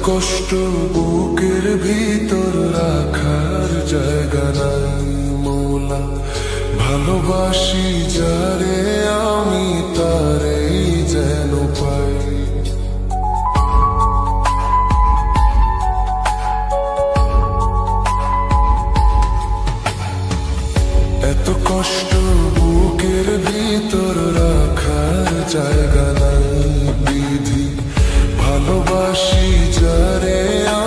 কষ্ট বুকের ভিতর রাখার জায়গা নাই মৌলা, ভালোবাসি যারে আমি তারেই যেন পাই। এত কষ্ট বুকের ভিতর রাখার জায়গা নাই বিধি, ভালোবাসি যারে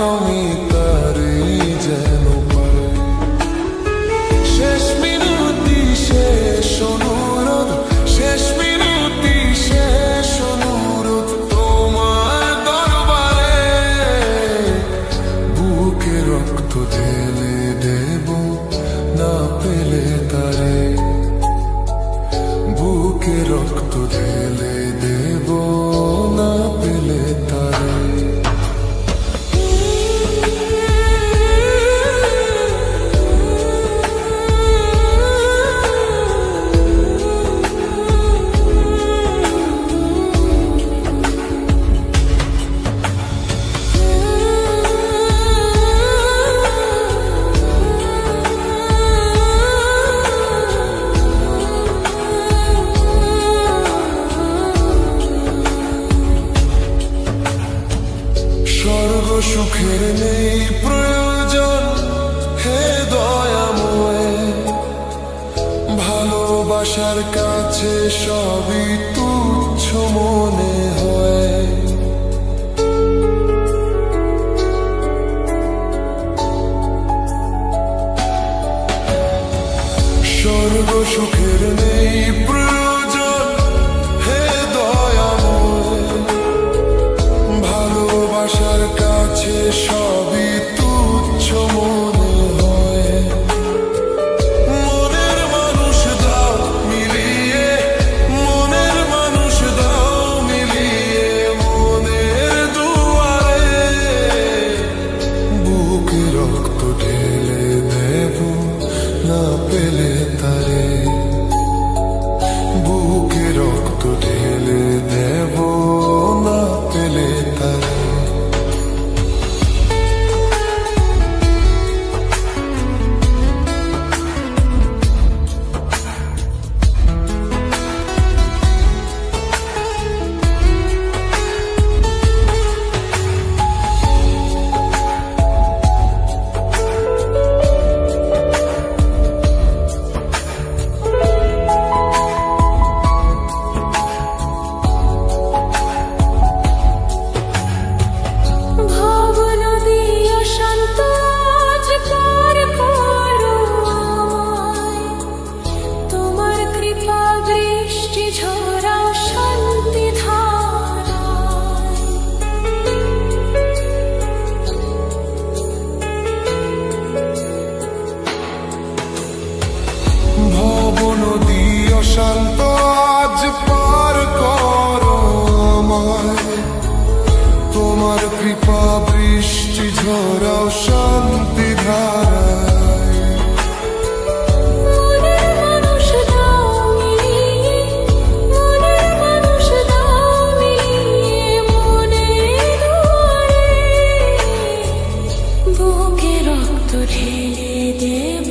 আমি তারেই যেন পাই। শেষ মিনতি শেষ অনুরোধ, শেষ মিনতি শেষ অনুরোধ তোমার দরবারে, বুকে রক্ত ঢেলে দেব না পেলে তারে, বুকে রক্ত ঢেলে দেব না পেলে তারে। স্বর্গ সুখের নেই প্রয়োজন হে দয়াময়, ভালোবাসার কাছে সবই তুচ্ছ মনে হয়। স্বর্গ সুখের নেই প্রয়োজন হে দয়াময়, ভালোবাসার কাছে সবই তুচ্ছ মনে হয়। মনের মানুষ দাও মিলিয়ে, মনের মানুষ দাও মিলিয়ে মনের দুয়ারে, বুকে রক্ত ঢেলে দেব না পেলে তারে, বুকে রক্ত ঢেলে দেব না পেলে তারে। নদী অশান্ত আজ পার করো আমায়, তোমার কৃপা বৃষ্টি ঝরাও শান্তি ধারায়। মনের মানুষ দাও মিলিয়ে, মনের মানুষ দাও মিলিয়ে মনের দুয়ারে, বুকে রক্ত ঢেলে দেব